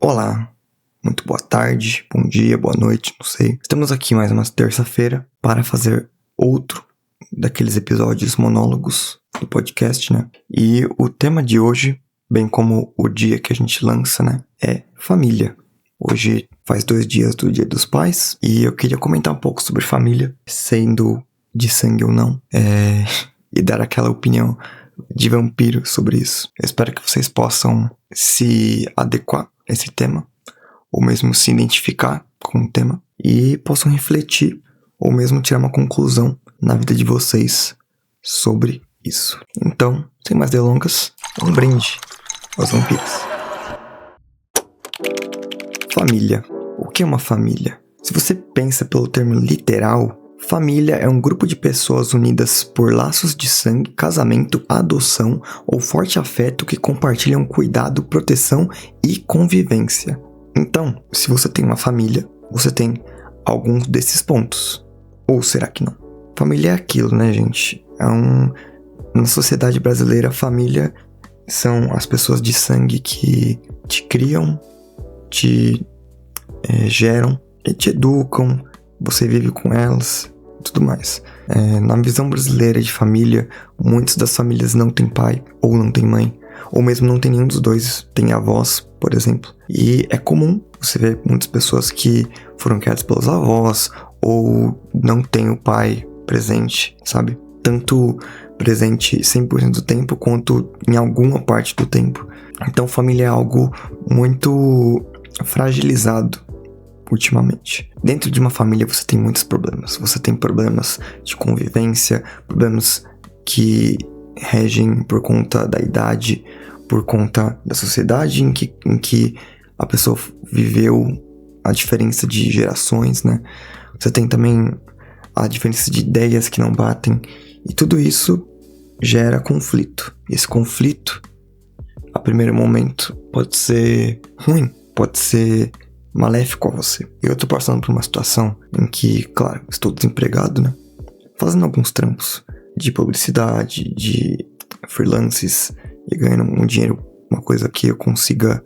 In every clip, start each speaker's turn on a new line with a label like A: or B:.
A: Olá, muito boa tarde, bom dia, boa noite, não sei. Estamos aqui mais uma terça-feira para fazer outro daqueles episódios monólogos do podcast, né? E o tema de hoje, bem como o dia que a gente lança, né, é família. Hoje faz 2 dias do Dia dos Pais e eu queria comentar um pouco sobre família, sendo de sangue ou não, e dar aquela opinião de vampiro sobre isso. Eu espero que vocês possam se adequar a esse tema, ou mesmo se identificar com o tema, e possam refletir, ou mesmo tirar uma conclusão na vida de vocês sobre isso. Então, sem mais delongas, um brinde aos vampiros. Família. O que é uma família? Se você pensa pelo termo literal, família é um grupo de pessoas unidas por laços de sangue, casamento, adoção ou forte afeto que compartilham cuidado, proteção e convivência. Então, se você tem uma família, você tem alguns desses pontos. Ou será que não? Família é aquilo, né, gente? Na sociedade brasileira, família são as pessoas de sangue que te criam, te geram e te educam, você vive com elas e tudo mais. Na visão brasileira de família, muitas das famílias não têm pai ou não têm mãe, ou mesmo não tem nenhum dos dois, tem avós, por exemplo. E é comum você ver muitas pessoas que foram criadas pelos avós ou não tem o pai presente, sabe? Tanto presente 100% do tempo quanto em alguma parte do tempo. Então família é algo muito fragilizado ultimamente. Dentro de uma família você tem muitos problemas. Você tem problemas de convivência, problemas que regem por conta da idade, por conta da sociedade em que a pessoa viveu, a diferença de gerações, né? Você tem também a diferença de ideias que não batem, e tudo isso gera conflito. Esse conflito, a primeiro momento, pode ser ruim, pode ser maléfico a você. Eu tô passando por uma situação em que, claro, estou desempregado, né? Fazendo alguns trampos de publicidade, de freelances e ganhando um dinheiro, uma coisa que eu consiga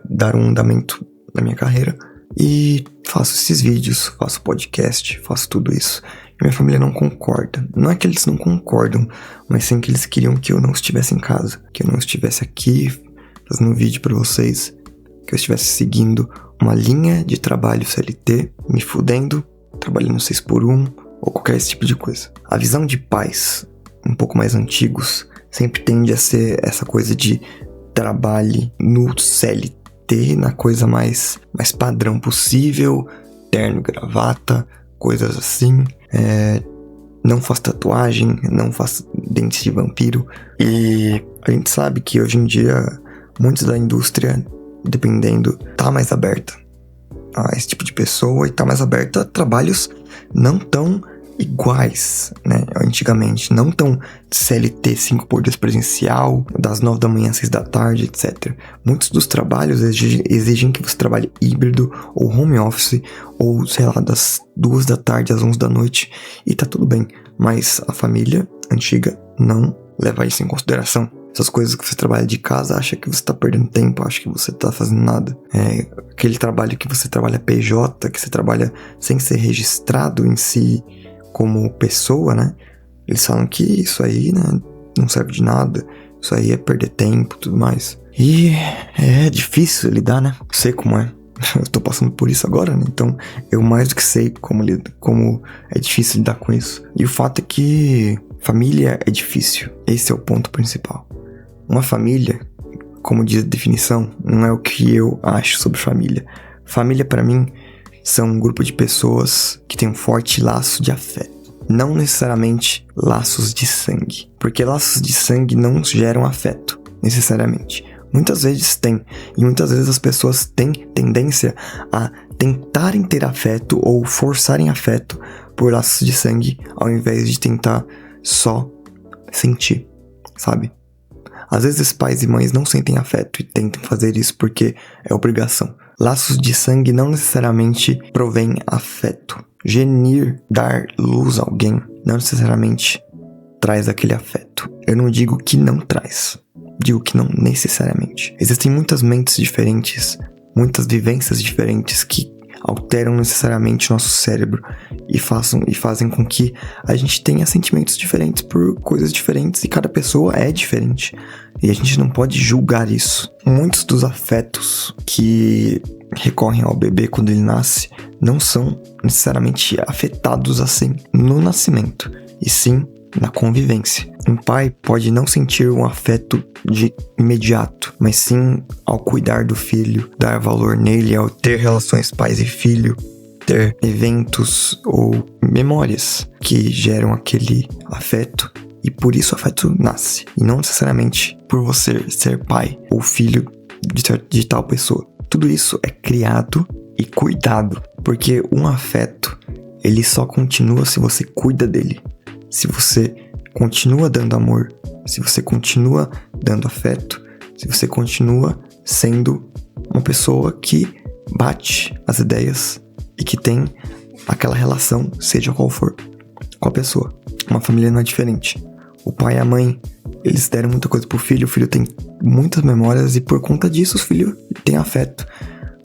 A: dar um andamento na minha carreira. E faço esses vídeos, faço podcast, faço tudo isso. E minha família não concorda. Não é que eles não concordam, mas sim que eles queriam que eu não estivesse em casa, que eu não estivesse aqui fazendo vídeo pra vocês, que eu estivesse seguindo uma linha de trabalho CLT, me fudendo, trabalhando 6x1 ou qualquer esse tipo de coisa. A visão de pais um pouco mais antigos sempre tende a ser essa coisa de trabalhe no CLT, na coisa mais padrão possível, terno, gravata, coisas assim. Não faço tatuagem, não faço dentes de vampiro. E a gente sabe que hoje em dia muitos da indústria, dependendo, tá mais aberta a esse tipo de pessoa e tá mais aberta a trabalhos não tão iguais, né, antigamente, não tão CLT 5 por 2 presencial, das 9 da manhã às 6 da tarde, etc. Muitos dos trabalhos exigem que você trabalhe híbrido ou home office, ou sei lá, das 2 da tarde às 11 da noite, e tá tudo bem, mas a família antiga não leva isso em consideração. Essas coisas que você trabalha de casa, acha que você tá perdendo tempo, acha que você tá fazendo nada. Aquele trabalho que você trabalha PJ, que você trabalha sem ser registrado em si como pessoa, né? Eles falam que isso aí, né, não serve de nada, isso aí é perder tempo e tudo mais. E é difícil lidar, né? Sei como é. Eu tô passando por isso agora, né? Então eu mais do que sei como é difícil lidar com isso. E o fato é que família é difícil. Esse é o ponto principal. Uma família, como diz a definição, não é o que eu acho sobre família. Família, pra mim, são um grupo de pessoas que tem um forte laço de afeto. Não necessariamente laços de sangue. Porque laços de sangue não geram afeto, necessariamente. Muitas vezes tem. E muitas vezes as pessoas têm tendência a tentarem ter afeto ou forçarem afeto por laços de sangue, ao invés de tentar só sentir, sabe? Às vezes pais e mães não sentem afeto e tentam fazer isso porque é obrigação. Laços de sangue não necessariamente provém afeto. Genir, dar luz a alguém, não necessariamente traz aquele afeto. Eu não digo que não traz, digo que não necessariamente. Existem muitas mentes diferentes muitas vivências diferentes que alteram necessariamente nosso cérebro e fazem com que a gente tenha sentimentos diferentes por coisas diferentes, e cada pessoa é diferente. E a gente não pode julgar isso. Muitos dos afetos que recorrem ao bebê quando ele nasce não são necessariamente afetados assim no nascimento, e sim na convivência. Um pai pode não sentir um afeto de imediato, mas sim ao cuidar do filho, dar valor nele, ao ter relações pais e filho, ter eventos ou memórias que geram aquele afeto, e por isso o afeto nasce, e não necessariamente por você ser pai ou filho de tal pessoa. Tudo isso é criado e cuidado, porque um afeto, ele só continua se você cuida dele. Se você continua dando amor, se você continua dando afeto, se você continua sendo uma pessoa que bate as ideias e que tem aquela relação, seja qual for, com a pessoa. Uma família não é diferente. O pai e a mãe, eles deram muita coisa pro filho, o filho tem muitas memórias e por conta disso o filho tem afeto.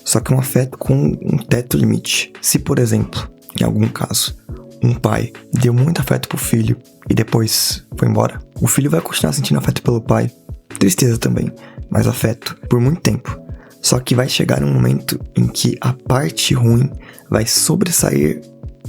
A: Só que um afeto com um teto limite. Se, por exemplo, em algum caso, um pai deu muito afeto pro filho e depois foi embora, o filho vai continuar sentindo afeto pelo pai, tristeza também, mas afeto por muito tempo. Só que vai chegar um momento em que a parte ruim vai sobressair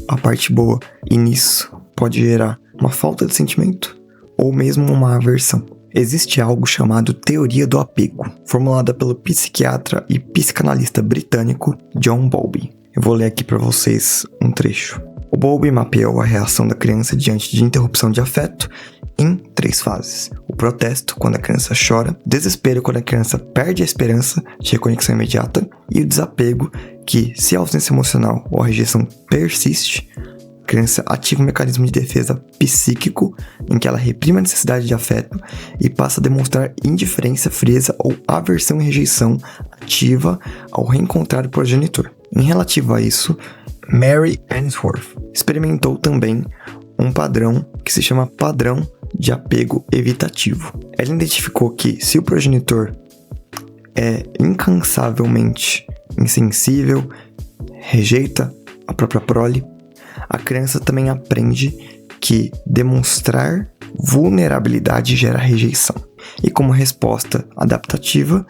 A: a parte boa, e nisso pode gerar uma falta de sentimento ou mesmo uma aversão. Existe algo chamado teoria do apego, formulada pelo psiquiatra e psicanalista britânico John Bowlby. Eu vou ler aqui para vocês um trecho. O Bowlby mapeou a reação da criança diante de interrupção de afeto em 3 fases. O protesto, quando a criança chora, desespero, quando a criança perde a esperança de reconexão imediata, e o desapego, que, se a ausência emocional ou a rejeição persiste, a criança ativa um mecanismo de defesa psíquico em que ela reprime a necessidade de afeto e passa a demonstrar indiferença, frieza ou aversão e rejeição ativa ao reencontrar o progenitor. Em relativo a isso, Mary Ainsworth experimentou também um padrão que se chama padrão de apego evitativo. Ela identificou que, se o progenitor é incansavelmente insensível, rejeita a própria prole, a criança também aprende que demonstrar vulnerabilidade gera rejeição. E como resposta adaptativa,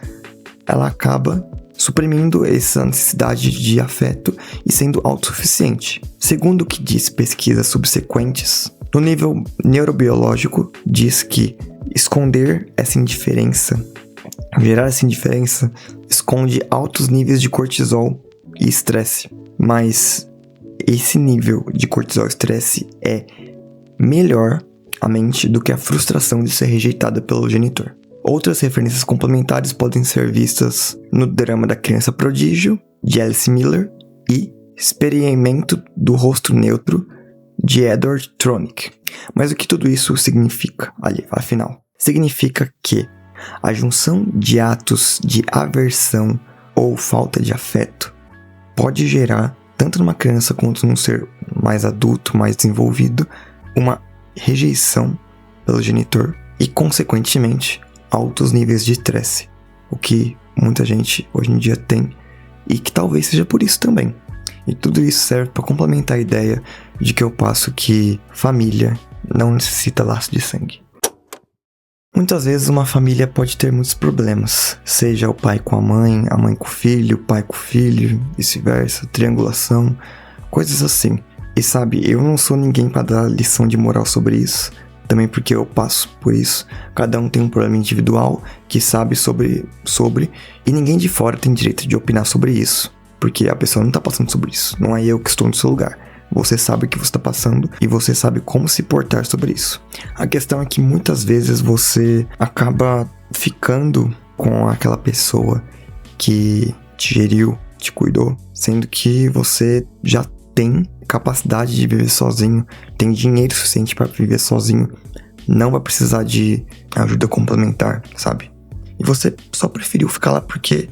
A: ela acaba suprimindo essa necessidade de afeto e sendo autossuficiente. Segundo o que diz pesquisas subsequentes, no nível neurobiológico, diz que esconder essa indiferença, gerar essa indiferença, esconde altos níveis de cortisol e estresse. Mas esse nível de cortisol e estresse é melhor à mente do que a frustração de ser rejeitada pelo genitor. Outras referências complementares podem ser vistas no drama da criança prodígio, de Alice Miller, e Experimento do Rosto Neutro, de Edward Tronick. Mas o que tudo isso significa? Afinal, significa que a junção de atos de aversão ou falta de afeto pode gerar, tanto numa criança quanto num ser mais adulto, mais desenvolvido, uma rejeição pelo genitor e, consequentemente, altos níveis de estresse, o que muita gente hoje em dia tem, e que talvez seja por isso também. E tudo isso serve para complementar a ideia de que eu passo que família não necessita laço de sangue. Muitas vezes uma família pode ter muitos problemas, seja o pai com a mãe com o filho, o pai com o filho, vice-versa, triangulação, coisas assim. E sabe, eu não sou ninguém para dar lição de moral sobre isso, também porque eu passo por isso. Cada um tem um problema individual que sabe sobre, e ninguém de fora tem direito de opinar sobre isso, porque a pessoa não tá passando sobre isso, não é eu que estou no seu lugar. Você sabe o que você está passando e você sabe como se portar sobre isso. A questão é que muitas vezes você acaba ficando com aquela pessoa que te geriu, te cuidou, sendo que você já tem capacidade de viver sozinho, tem dinheiro suficiente para viver sozinho, não vai precisar de ajuda complementar, sabe? E você só preferiu ficar lá porque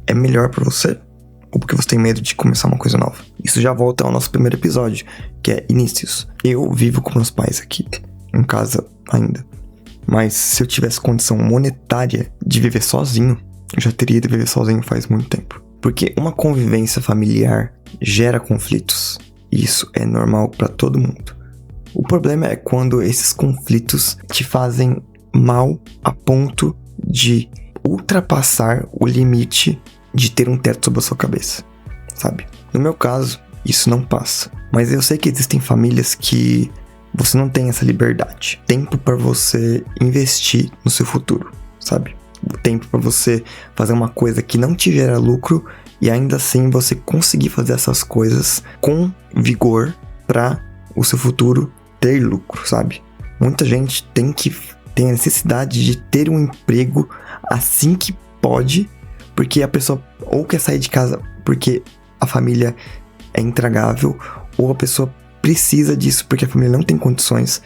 A: é melhor para você, ou porque você tem medo de começar uma coisa nova. Isso já volta ao nosso primeiro episódio, que é inícios. Eu vivo com meus pais aqui, em casa ainda. Mas se eu tivesse condição monetária de viver sozinho, eu já teria ido viver sozinho faz muito tempo. Porque uma convivência familiar gera conflitos. Isso é normal para todo mundo. O problema é quando esses conflitos te fazem mal a ponto de ultrapassar o limite de ter um teto sobre a sua cabeça, sabe? No meu caso, isso não passa. Mas eu sei que existem famílias que você não tem essa liberdade. Tempo para você investir no seu futuro, sabe? O tempo para você fazer uma coisa que não te gera lucro e ainda assim você conseguir fazer essas coisas com vigor para o seu futuro ter lucro, sabe? Muita gente tem a necessidade de ter um emprego assim que pode, porque a pessoa ou quer sair de casa porque a família é intragável, ou a pessoa precisa disso porque a família não tem condições.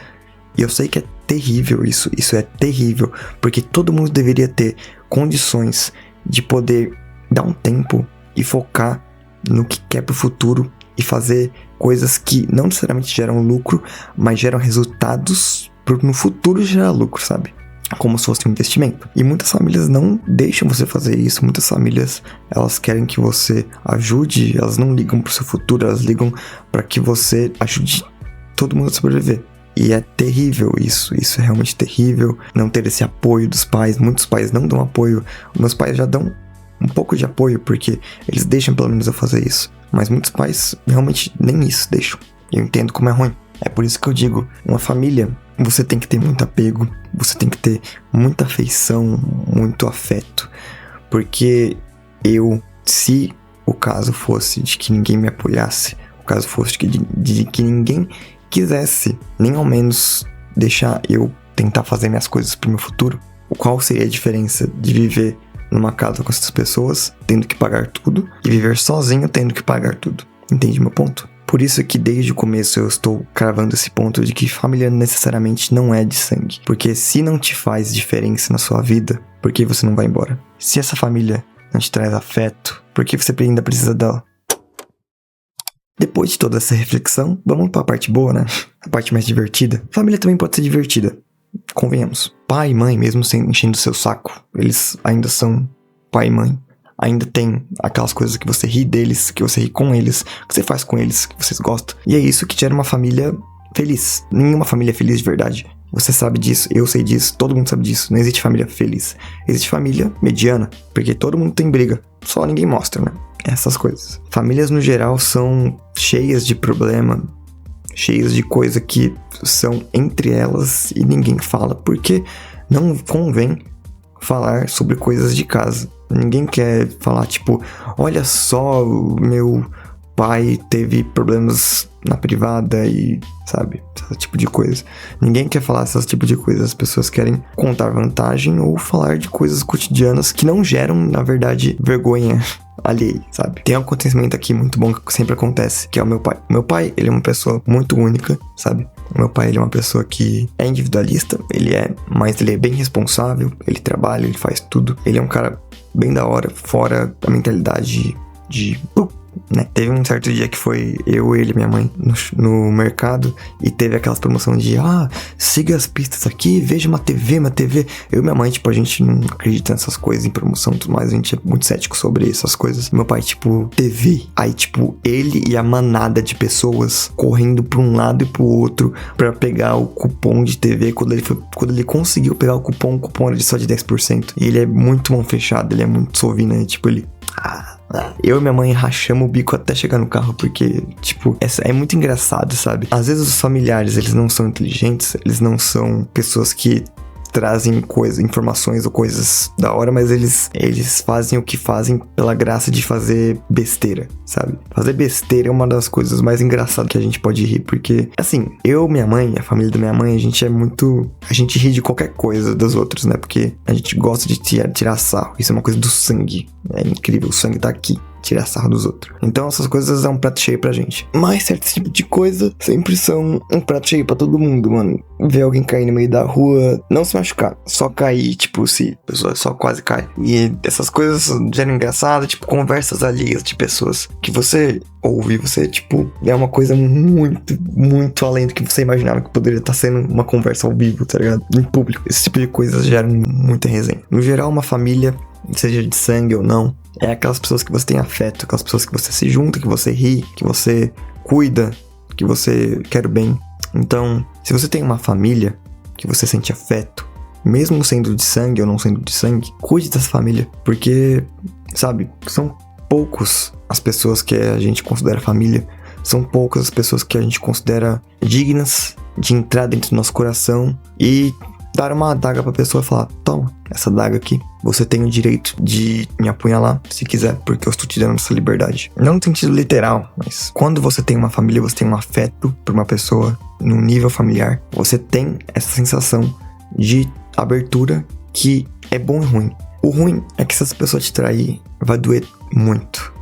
A: E eu sei que é terrível isso é terrível, porque todo mundo deveria ter condições de poder dar um tempo e focar no que quer pro futuro e fazer coisas que não necessariamente geram lucro, mas geram resultados no futuro gerar lucro, sabe? Como se fosse um investimento. E muitas famílias não deixam você fazer isso. Muitas famílias, elas querem que você ajude, elas não ligam pro seu futuro, elas ligam para que você ajude todo mundo a sobreviver. E é terrível isso é realmente terrível, não ter esse apoio dos pais. Muitos pais não dão apoio, meus pais já dão um pouco de apoio, porque eles deixam pelo menos eu fazer isso. Mas muitos pais realmente nem isso deixam. Eu entendo como é ruim. É por isso que eu digo, uma família, você tem que ter muito apego, você tem que ter muita afeição, muito afeto. Porque se o caso fosse de que ninguém me apoiasse, o caso fosse de que ninguém quisesse, nem ao menos deixar eu tentar fazer minhas coisas pro meu futuro, qual seria a diferença de viver numa casa com essas pessoas, tendo que pagar tudo, e viver sozinho, tendo que pagar tudo? Entende meu ponto? Por isso que desde o começo eu estou cravando esse ponto de que família necessariamente não é de sangue. Porque se não te faz diferença na sua vida, por que você não vai embora? Se essa família não te traz afeto, por que você ainda precisa dela? Depois de toda essa reflexão, vamos para a parte boa, né? A parte mais divertida. Família também pode ser divertida, convenhamos. Pai e mãe, mesmo enchendo o seu saco, eles ainda são pai e mãe. Ainda tem aquelas coisas que você ri deles, que você ri com eles, que você faz com eles, que vocês gostam. E é isso que gera uma família feliz. Nenhuma família é feliz de verdade. Você sabe disso, eu sei disso, todo mundo sabe disso. Não existe família feliz. Existe família mediana, porque todo mundo tem briga. Só ninguém mostra, né? Essas coisas. Famílias no geral são cheias de problema, cheias de coisa que são entre elas e ninguém fala, porque não convém falar sobre coisas de casa. Ninguém quer falar, tipo, olha só, o meu pai teve problemas na privada e, sabe, esse tipo de coisa. Ninguém quer falar esse tipo de coisa. As pessoas querem contar vantagem ou falar de coisas cotidianas que não geram, na verdade, vergonha alheia, sabe? Tem um acontecimento aqui muito bom que sempre acontece, que é o meu pai. Meu pai, ele é uma pessoa muito única, sabe? O meu pai, ele é uma pessoa que é individualista, mas ele é bem responsável, ele trabalha, ele faz tudo. Ele é um cara bem da hora, fora a mentalidade né? Teve um certo dia que foi eu, ele e minha mãe no mercado e teve aquelas promoções de siga as pistas aqui, veja uma TV. Eu e minha mãe, tipo, a gente não acredita nessas coisas, em promoção e tudo mais, a gente é muito cético sobre essas coisas. Meu pai, tipo, TV. Aí, tipo, ele e a manada de pessoas correndo pra um lado e pro outro pra pegar o cupom de TV. Quando ele conseguiu pegar o cupom era só de 10%. E ele é muito mão fechada, ele é muito sovina, né? Tipo, ele... Eu e minha mãe rachamos o bico até chegar no carro, porque, tipo, é muito engraçado, sabe? Às vezes os familiares, eles não são inteligentes, eles não são pessoas que trazem informações ou coisas da hora, mas eles fazem o que fazem pela graça de fazer besteira, sabe? Fazer besteira é uma das coisas mais engraçadas que a gente pode rir, porque, assim, minha mãe, a família da minha mãe, a gente ri de qualquer coisa dos outros, né? Porque a gente gosta de tirar sarro, isso é uma coisa do sangue, é incrível, o sangue tá aqui. Tirar sarro dos outros. Então essas coisas é um prato cheio pra gente. Mas certo tipo de coisa sempre são um prato cheio pra todo mundo, mano. Ver alguém cair no meio da rua, não se machucar, só cair, tipo, se a pessoa só quase cai. E essas coisas geram engraçado, tipo, conversas alheias de pessoas que você ouve, você, tipo, é uma coisa muito, muito além do que você imaginava que poderia estar sendo uma conversa ao vivo, tá ligado? Em público. Esse tipo de coisas geram muita resenha. No geral, uma família seja de sangue ou não, é aquelas pessoas que você tem afeto, aquelas pessoas que você se junta, que você ri, que você cuida, que você quer o bem. Então, se você tem uma família que você sente afeto, mesmo sendo de sangue ou não sendo de sangue, cuide dessa família, porque, sabe, são poucos as pessoas que a gente considera família, são poucas as pessoas que a gente considera dignas de entrar dentro do nosso coração e dar uma adaga pra pessoa e falar: toma, essa adaga aqui, você tem o direito de me apunhalar se quiser, porque eu estou te dando essa liberdade. Não no sentido literal, mas quando você tem uma família, você tem um afeto por uma pessoa num nível familiar, você tem essa sensação de abertura que é bom e ruim. O ruim é que se essa pessoa te trair, vai doer muito.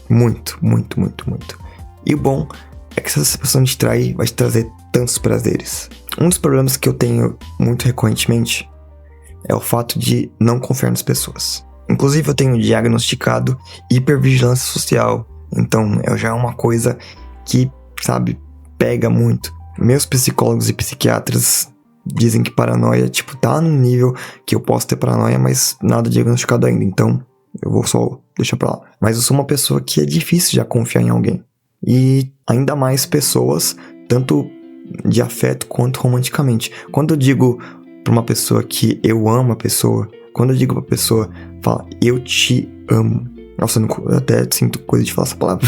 A: Muito, muito, muito, muito. E o bom é que se essa pessoa te trair, vai te trazer tantos prazeres. Um dos problemas que eu tenho muito recorrentemente é o fato de não confiar nas pessoas. Inclusive, eu tenho diagnosticado hipervigilância social. Então, já é uma coisa que, sabe, pega muito. Meus psicólogos e psiquiatras dizem que paranoia, tá num nível que eu posso ter paranoia, mas nada diagnosticado ainda. Então, eu vou só deixar pra lá. Mas eu sou uma pessoa que é difícil já confiar em alguém. E ainda mais pessoas, tanto de afeto quanto romanticamente. Quando eu digo pra uma pessoa que eu amo a pessoa, quando eu digo pra pessoa, fala, eu te amo. Nossa, eu até sinto coisa de falar essa palavra.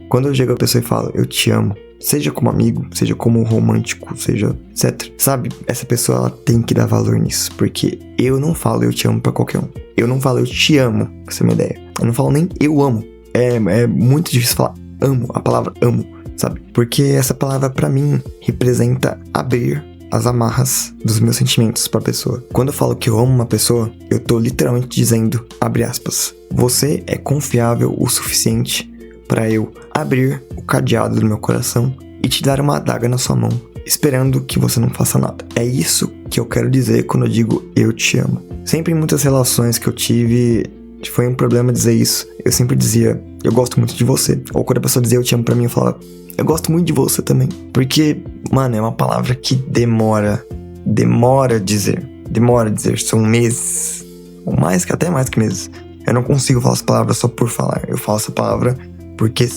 A: Quando eu chego a pessoa e falo, eu te amo, seja como amigo, seja como romântico, seja etc. Sabe, essa pessoa ela tem que dar valor nisso, porque eu não falo eu te amo pra qualquer um. Eu não falo eu te amo, pra você ter uma ideia. Eu não falo nem eu amo. É muito difícil falar amo, a palavra amo, sabe? Porque essa palavra pra mim representa abrir as amarras dos meus sentimentos pra pessoa. Quando eu falo que eu amo uma pessoa, eu tô literalmente dizendo, abre aspas, você é confiável o suficiente pra eu abrir o cadeado do meu coração e te dar uma adaga na sua mão, esperando que você não faça nada. É isso que eu quero dizer quando eu digo eu te amo. Sempre em muitas relações que eu tive, foi um problema dizer isso. Eu sempre dizia, eu gosto muito de você. Ou quando a pessoa dizia eu te amo pra mim, eu falava, eu gosto muito de você também. Porque, mano, é uma palavra que demora a dizer. São meses, ou até mais que meses. Eu não consigo falar essa palavra só por falar. Eu falo essa palavra porque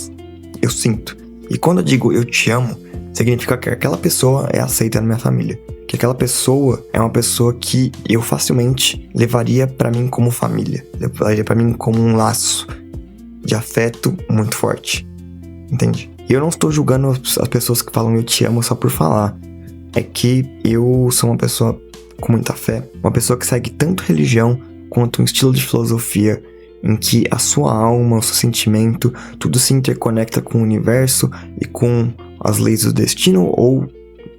A: eu sinto. E quando eu digo eu te amo, significa que aquela pessoa é aceita na minha família. Que aquela pessoa é uma pessoa que eu facilmente levaria pra mim como família. Levaria pra mim como um laço de afeto muito forte. Entende? E eu não estou julgando as pessoas que falam eu te amo só por falar. É que eu sou uma pessoa com muita fé. Uma pessoa que segue tanto religião quanto um estilo de filosofia em que a sua alma, o seu sentimento, tudo se interconecta com o universo e com as leis do destino ou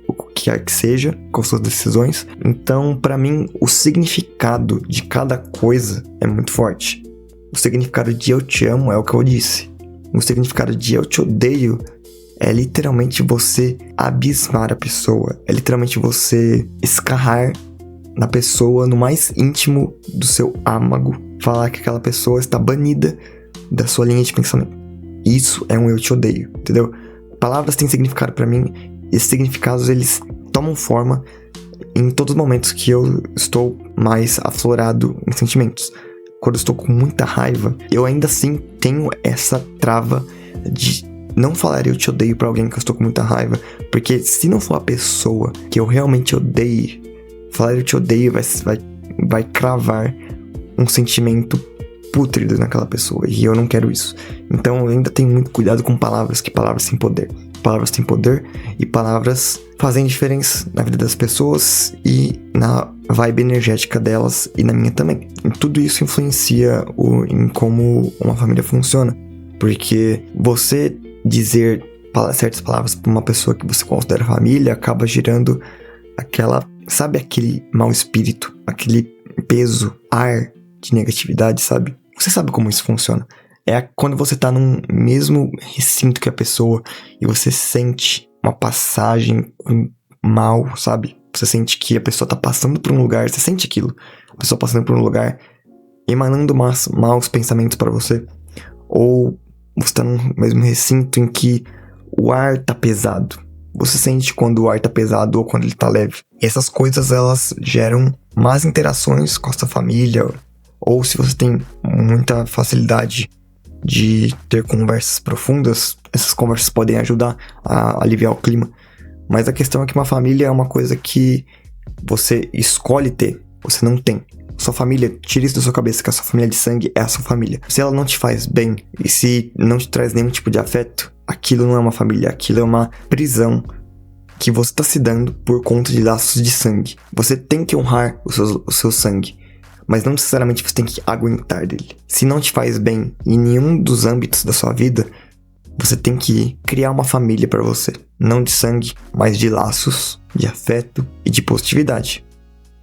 A: o que quer que seja, com suas decisões. Então, pra mim, o significado de cada coisa é muito forte. O significado de eu te amo é o que eu disse. O significado de eu te odeio é literalmente você abismar a pessoa. É literalmente você escarrar na pessoa, no mais íntimo do seu âmago. Falar que aquela pessoa está banida da sua linha de pensamento. Isso é um eu te odeio, entendeu? Palavras têm significado pra mim. E esses significados, eles tomam forma em todos os momentos que eu estou mais aflorado em sentimentos. Quando eu estou com muita raiva, eu ainda assim tenho essa trava de não falar eu te odeio pra alguém que eu estou com muita raiva. Porque se não for a pessoa que eu realmente odeio, falar eu te odeio vai cravar um sentimento pútrido naquela pessoa. E eu não quero isso. Então eu ainda tenho muito cuidado com palavras, que palavras têm poder. Palavras têm poder e palavras fazem diferença na vida das pessoas e na vibe energética delas e na minha também. E tudo isso influencia em como uma família funciona. Porque você dizer certas palavras para uma pessoa que você considera família acaba gerando aquela, sabe, aquele mau espírito, aquele peso, ar de negatividade, sabe? Você sabe como isso funciona. É quando você tá num mesmo recinto que a pessoa e você sente uma passagem com mal, sabe? Você sente que a pessoa tá passando por um lugar, você sente aquilo. A pessoa passando por um lugar, emanando maus pensamentos pra você. Ou você tá num mesmo recinto em que o ar tá pesado. Você sente quando o ar tá pesado ou quando ele tá leve. E essas coisas, elas geram más interações com a sua família ou se você tem muita facilidade de ter conversas profundas, essas conversas podem ajudar a aliviar o clima. Mas a questão é que uma família é uma coisa que você escolhe ter, você não tem. Sua família, tira isso da sua cabeça, que a sua família de sangue é a sua família. Se ela não te faz bem e se não te traz nenhum tipo de afeto, aquilo não é uma família, aquilo é uma prisão que você está se dando por conta de laços de sangue. Você tem que honrar o seu sangue, mas não necessariamente você tem que aguentar dele. Se não te faz bem em nenhum dos âmbitos da sua vida, você tem que criar uma família para você. Não de sangue, mas de laços, de afeto e de positividade.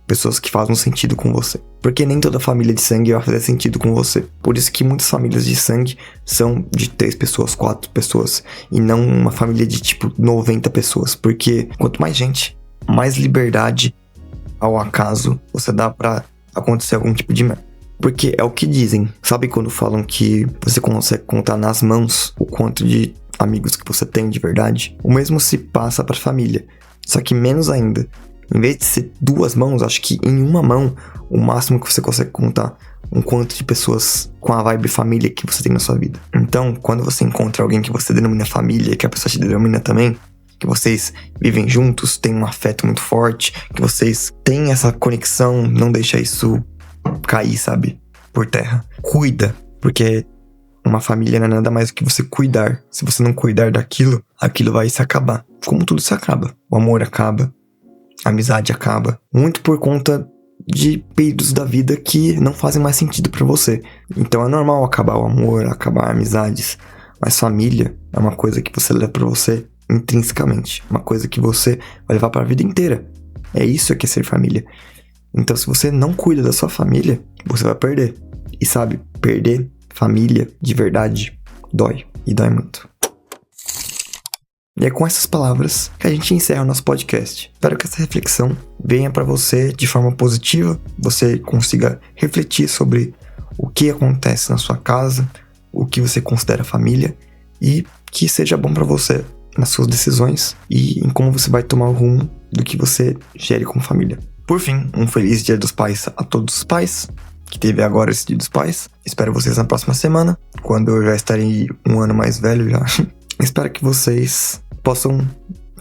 A: Pessoas que fazem sentido com você. Porque nem toda família de sangue vai fazer sentido com você. Por isso que muitas famílias de sangue são de 3 pessoas, 4 pessoas. E não uma família de tipo 90 pessoas. Porque quanto mais gente, mais liberdade ao acaso você dá pra acontecer algum tipo de merda. Porque é o que dizem. Sabe quando falam que você consegue contar nas mãos o quanto de amigos que você tem de verdade? O mesmo se passa pra família. Só que menos ainda. Em vez de ser 2 mãos, acho que em uma mão, o máximo que você consegue contar um quanto de pessoas com a vibe família que você tem na sua vida. Então, quando você encontra alguém que você denomina família, que a pessoa te denomina também, que vocês vivem juntos, têm um afeto muito forte, que vocês têm essa conexão, não deixa isso cair, sabe, por terra. Cuida, porque uma família não é nada mais do que você cuidar. Se você não cuidar daquilo, aquilo vai se acabar. Como tudo se acaba. O amor acaba. A amizade acaba, muito por conta de períodos da vida que não fazem mais sentido pra você. Então é normal acabar o amor, acabar amizades, mas família é uma coisa que você leva pra você intrinsecamente, uma coisa que você vai levar pra vida inteira. É isso que é ser família. Então se você não cuida da sua família, você vai perder. E sabe, perder família de verdade dói, e dói muito. E é com essas palavras que a gente encerra o nosso podcast. Espero que essa reflexão venha para você de forma positiva, você consiga refletir sobre o que acontece na sua casa, o que você considera família e que seja bom para você nas suas decisões e em como você vai tomar o rumo do que você gere como família. Por fim, um feliz Dia dos Pais a todos os pais, que teve agora esse Dia dos Pais. Espero vocês na próxima semana, quando eu já estarei um ano mais velho já. Espero que vocês possam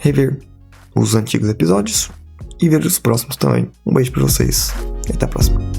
A: rever os antigos episódios e ver os próximos também. Um beijo pra vocês e até a próxima.